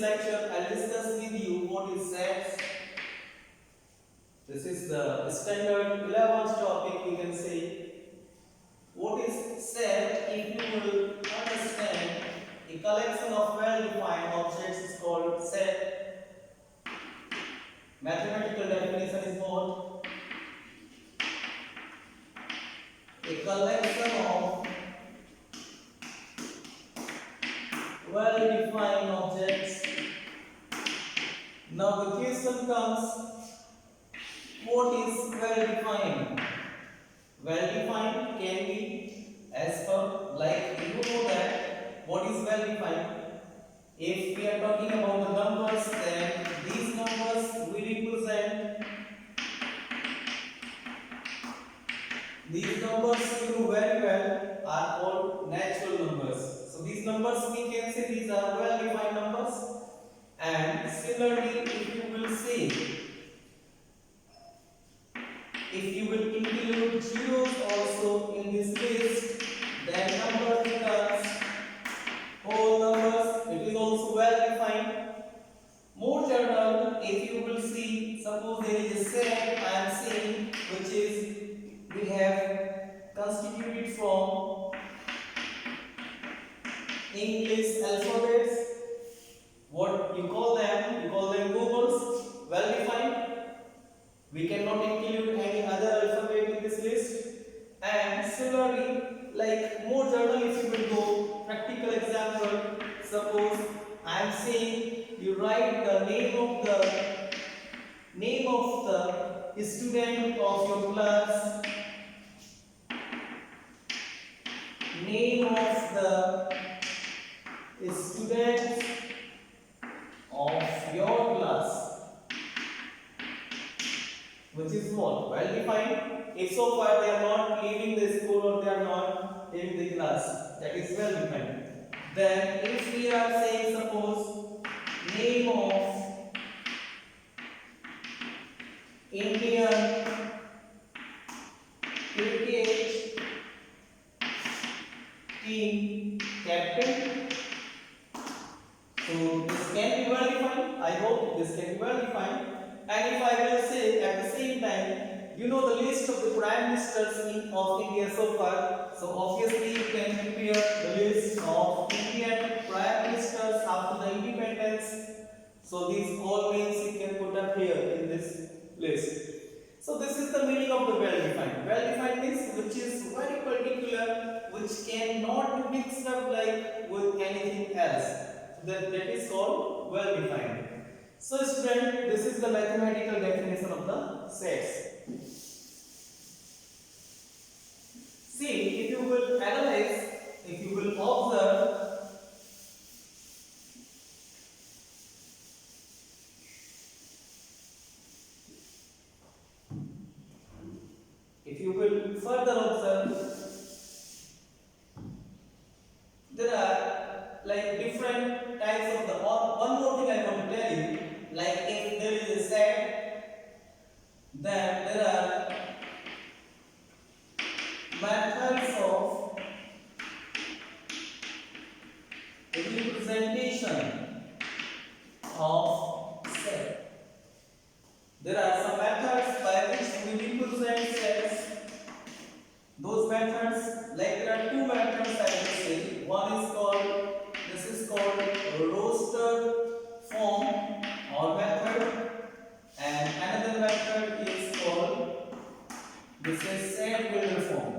lecture I'll discuss with you what is sets. This is the standard 11th topic, we can say. What is set? If you will understand, a collection of well-defined objects is called set. Mathematical definition is what? A collection of well-defined objects. Now the question comes, what is well-defined? Well-defined can be as per, like you know that what is well-defined. If we are talking about the numbers, then these numbers we represent. These numbers you know very well are called natural numbers. So these numbers we can say these are well-defined numbers. And similarly, if you will say, if you will include zeros also in this list, then number becomes whole numbers. It is also well-defined. More general, if you will see, suppose there is a set I am saying, which is we have constituted from English alphabets. What you call them? You call them vowels. Well-defined. We cannot include any other alphabet in this list. And similarly, like more general, if you will go practical example, suppose I am saying you write the name of the student of your class. Name of the students of your class, which is what? Well defined. If so far they are not leaving the school or they are not leaving the class, that is well defined. Then if we are saying, suppose name of Indian cricket team captain, so this can be well defined. I hope this can be well defined. And if I will say at the same time, you know the list of the prime ministers of India so far. So obviously you can prepare the list of Indian prime ministers after the independence. So these all names you can put up here in this list. So this is the meaning of the well-defined. Well-defined means which is very particular, which cannot be mixed up like with anything else. That is called well-defined. So student, this is the mathematical definition of the sets. See, if you will analyze, if you will observe, if you will further observe, there are like different types of the, one more thing I want to tell you, like if there is a set, then there are methods of representation of set. There are some methods by which we represent sets. Those methods, like there are two methods I will say. One is called, this is called roster form or method, and another method is called, this is set builder form.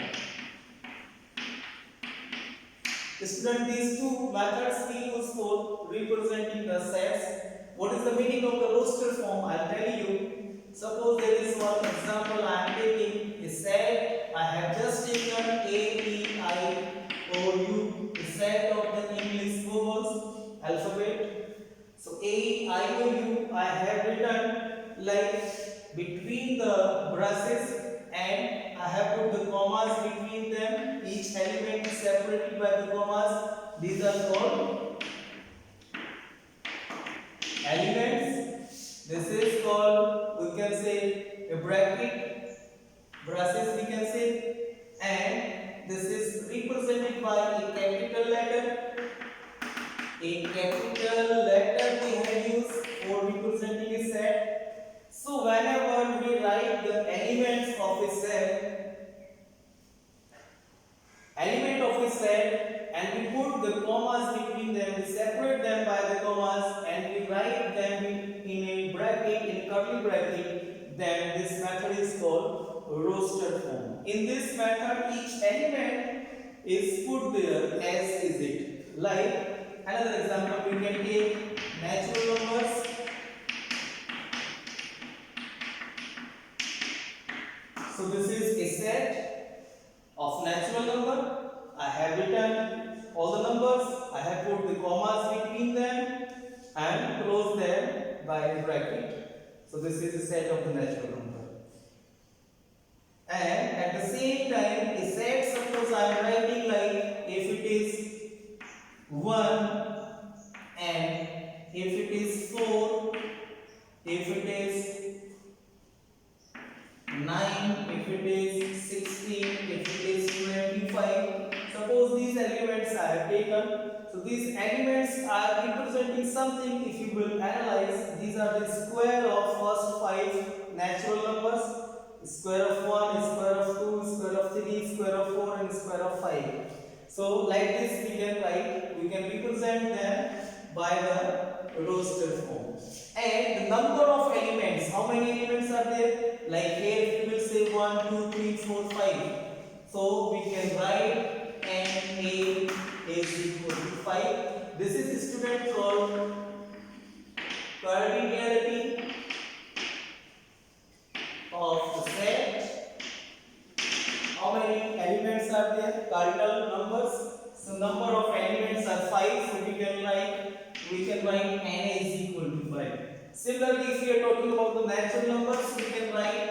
Student, these two methods we use for representing the sets. What is the meaning of the roster form? I'll tell you. Suppose there is one example I am taking a set. I have just taken A, E, I, O, U, the set of the English vowels alphabet. So A, I, O, U I have written like between the braces, and I have put the commas between them. Each element is separated by the commas. These are called elements. This is called, we can say, a bracket. Braces we can say. And this is represented by a capital letter. A capital letter we and we put the commas between them, we separate them by the commas and we write them in a bracket, in a curly bracket, then this method is called roster form. In this method, each element is put there as is it. Like another example, we can take natural numbers. So this is a set of natural number. I have written all the numbers. I have put the commas between them and close them by a bracket. So this is a set of the natural number. And at the same time, a set, suppose I am writing like if it is 1 and if it is 4, if it is 9, if it is 16, if it is 25. Suppose these elements I have taken. So these elements are representing something. If you will analyze, these are the square of first 5 natural numbers. Square of 1, square of 2, square of 3, square of 4 and square of 5. So like this we can write, we can represent them by the roster form. And the number of elements, how many elements are there? Like here we will say 1, 2, 3, 4, 5. So we can write NA is equal to 5. This is a student called cardinality of the set. How many elements are there? Cardinal numbers. So number of elements are 5. So we can write NA is equal to 5. Similarly, if we are talking about the natural numbers, we can write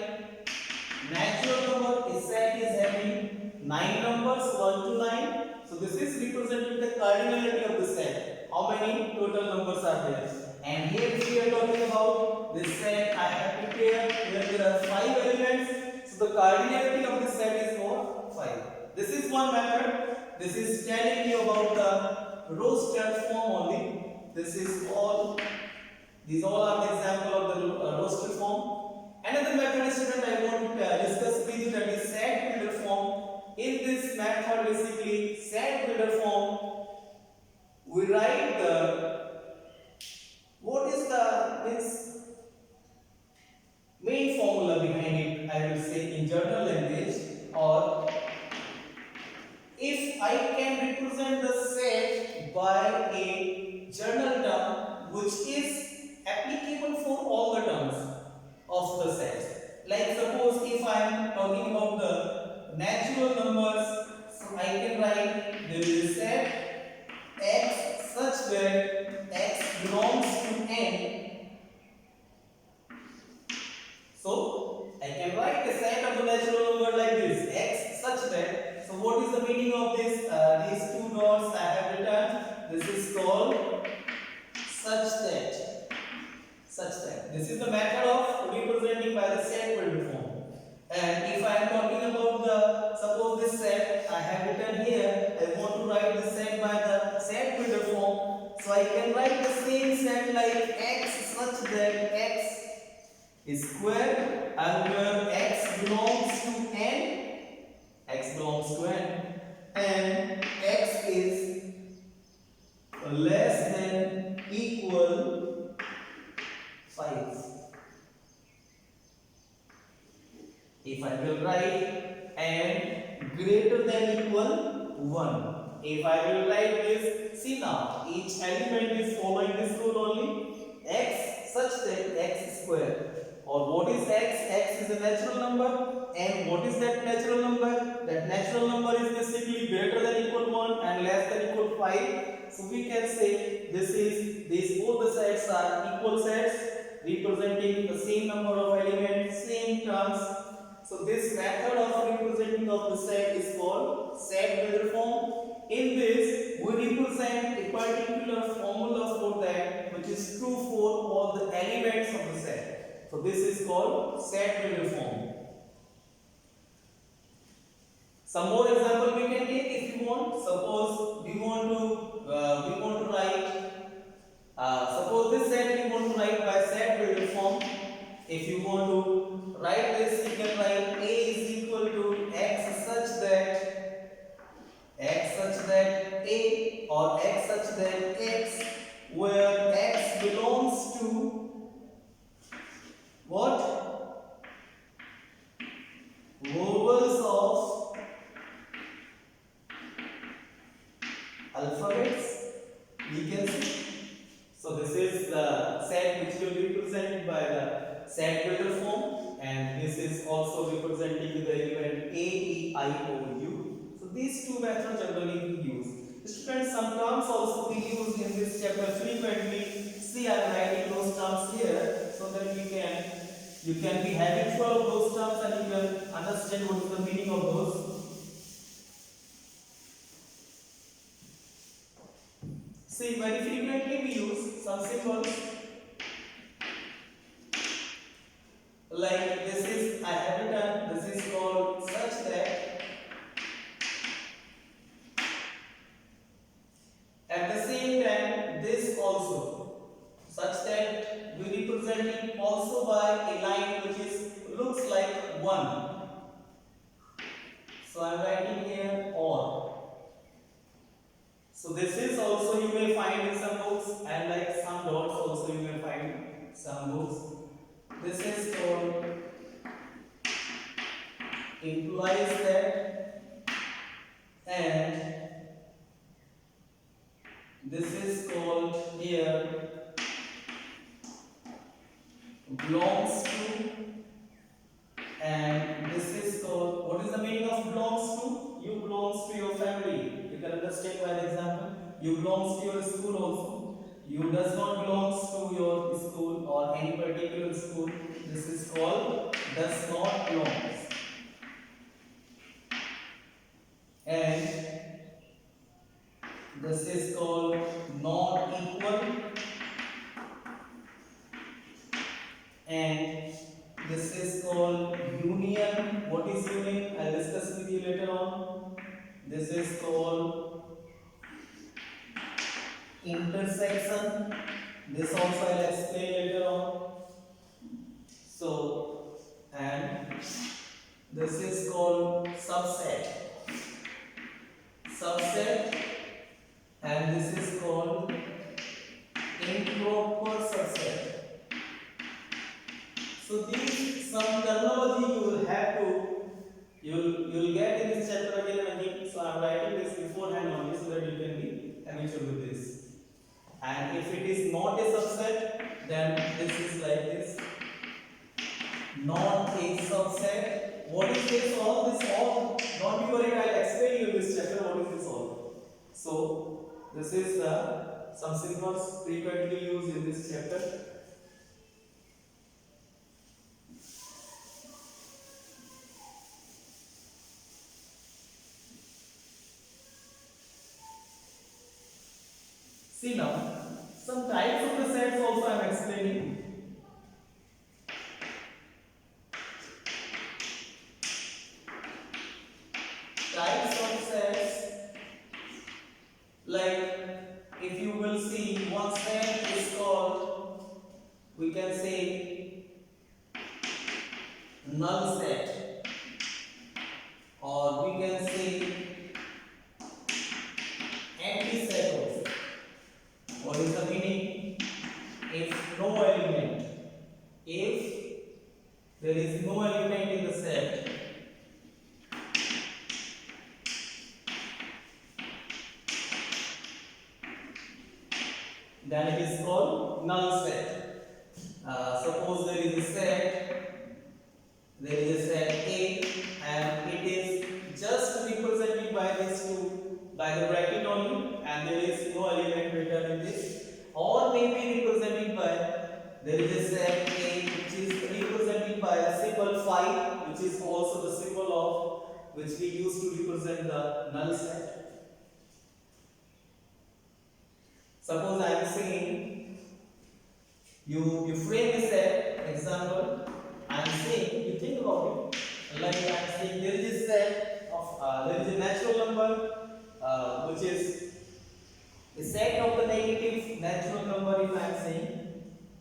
natural number. A set is having 9 numbers, 1 to 9. So this is representing the cardinality of the set. How many total numbers are there? And here if we are talking about this set I have prepared, where there are 5 elements. So the cardinality of this set is for 5. This is one method. This is telling you about the roster form only. These all are the example of the roster form. Another method, student, I want to discuss with you, that is set builder form. In this method, basically set builder form, we write what is the main formula behind it, I will say in general language, or if I can represent the set by a general term which is applicable for all the terms of the set. Like suppose if I am talking about the natural numbers, so I can write there is a set x such that x belongs to n. So I can write a set of the natural number like this, x such that. So what is the meaning of this? These two dots I have written. This is called such that. This is the method of representing by the set builder form. And if I am talking about the, suppose this set I have written here, I want to write the set by the set builder form. So I can write the same set like x such that x is square, and where x belongs to n, and x is less than equal 5. If I will write and greater than equal 1. If I will write this, see now, each element is following this rule only. X such that x square. Or what is x? X is a natural number. And what is that natural number? That natural number is basically greater than equal 1 and less than equal 5. So we can say these both the sets are equal sets representing the same number of elements, same terms. So this method of representing of the set is called set builder form. In this, we represent a particular formula for that which is true for all the elements of the set. So this is called set builder form. Some more example we can take if you want. Suppose we want to write. Suppose this set we want to write by set builder form. If you want to write this, you can write a is equal to x such that a or x such that x, where x belongs to what? Vowels of alphabets, we can see. So this is the set which will be represented by the set builder form, and this is also representing the element A, E, I, O, U. So these two methods generally we use. Students, some terms also we use in this chapter frequently. See, I am writing those terms here so that you can be habitual of those terms and you can understand what is the meaning of those. See, very frequently we use some symbols like this is, I have written, this is called such that. At the same time, this also, such that we represent it also by a line which is looks like 1. So I am writing here or. So this is also you may find in some books, and like some dots also you may find in some books. This is called implies that, and this is called here belongs to, and this is called, what is the meaning of belongs to? You belongs to your family. You can understand by the example. You belongs to your school also. You does not belongs to your school or any particular school. This is called does not belongs. And this is called not equal, and this is called union. What is union? I'll discuss with you later on. This is called intersection. This also I'll explain later on. So, and this is called subset. Subset, and this is called improper subset. So these some terminology you will have to you'll get in this chapter again and again. So I am writing this beforehand only so that you can be habitual with this. And if it is not a subset, then this is like this. Not a subset. What is this all? This all? Don't be worried. I'll explain you in this chapter what is this all. So this is some symbols frequently used in this chapter. See now, some types of the sets also I am explaining. Types of sets, like if you will see one set is called, we can say null set, or we can say empty set also. What is the meaning? If no element, if there is no element in the set, then it is called null set. Suppose there is a set A, and it is just represented by these two, by the bracket only, and there is no element written in this, or maybe represented by, there is a set A which is represented by the symbol phi, which is also the symbol of which we use to represent the null set. Suppose I am saying you frame a set, example, I am saying, you think about it, like I am saying there is a set of, there is a natural number which is a set of the negative natural number if I am saying.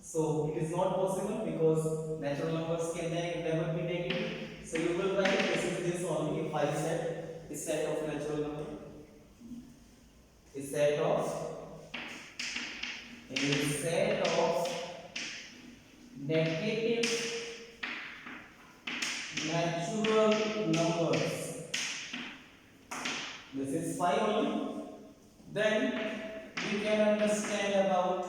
So it is not possible because natural numbers can never be negative. So you will write this is this only if I set a set of natural number. A set of negative natural numbers. This is 5 only. Then we can understand about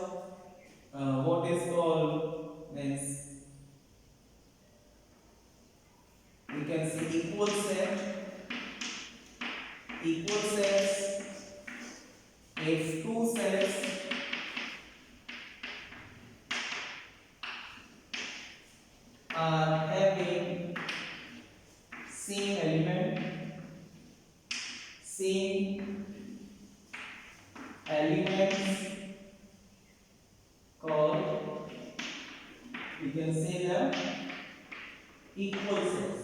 what is called means we can see equal sets if two sets are having same elements called, we can say them equal sets.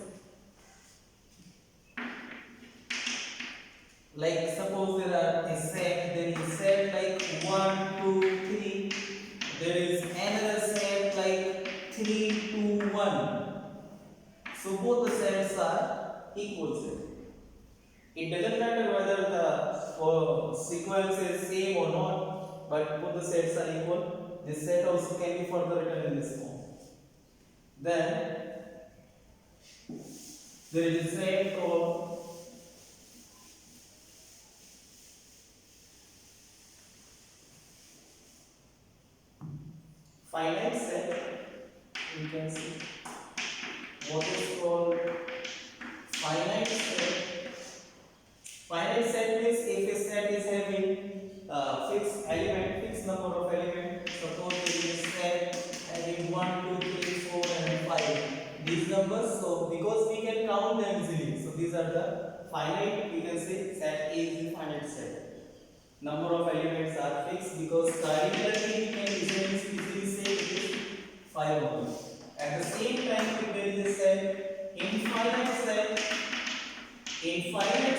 Like suppose there are a set, there is a set like 1, 2, 3. There is another set like 3, 2, 1. So both the sets are equal sets. It doesn't matter whether the sequence is same or not, but both the sets are equal. This set also can be further written in this form. Then there is a set called finite set. We can see what is called finite set. Finite set means if a set is having fixed number of elements. Suppose there is a set having 1, 2, 3, 4, and 5. These numbers, so because we can count them easily, so these are the finite. We can say set A is the finite set. Number of elements are fixed because cardinality we can easily say it is 5 only. At the same time, if there is a set infinite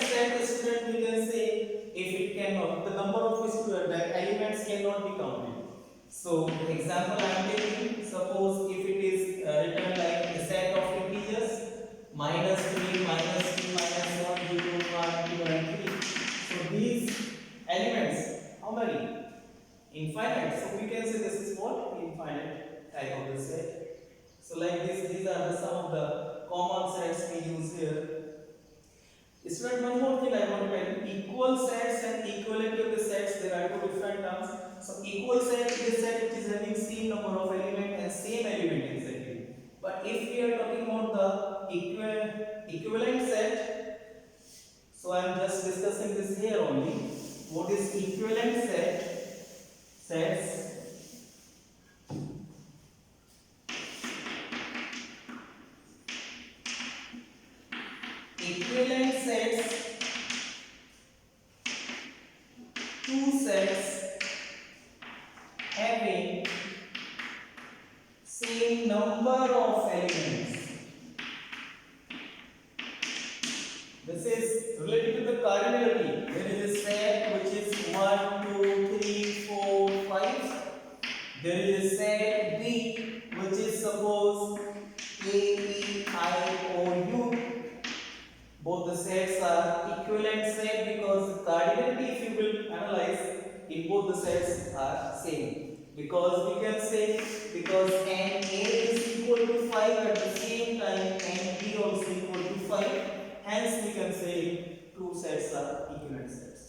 set student, we can say if it cannot, the number of elements cannot be counted. So example I am taking, suppose if it is written like a set of integers -3, -2, -1, 0, 1, 2, and 3. So these elements, how many? Infinite. So we can say this is what? Infinite type of the set. So like this, these are some of the common sets we use here. Student, one more thing I want to tell you. Equal sets and equality of the sets, there are two different terms. So equal set is a set which is having same number of elements and same element exactly. But if we are talking about the equivalent set, so I am just discussing this here only. What is equivalent sets? Equivalent sets, two sets having same number of elements. This is related to the cardinality. There is a set which is 1, 2, 3, 4, 5. There is a set B which is suppose A, E, I, O, U. Both the sets are equivalent set because cardinality, if you will analyze, in both the sets are same. Because we can say because n A is equal to 5 at the same time n B also equal to 5. Hence we can say two sets are equivalent sets.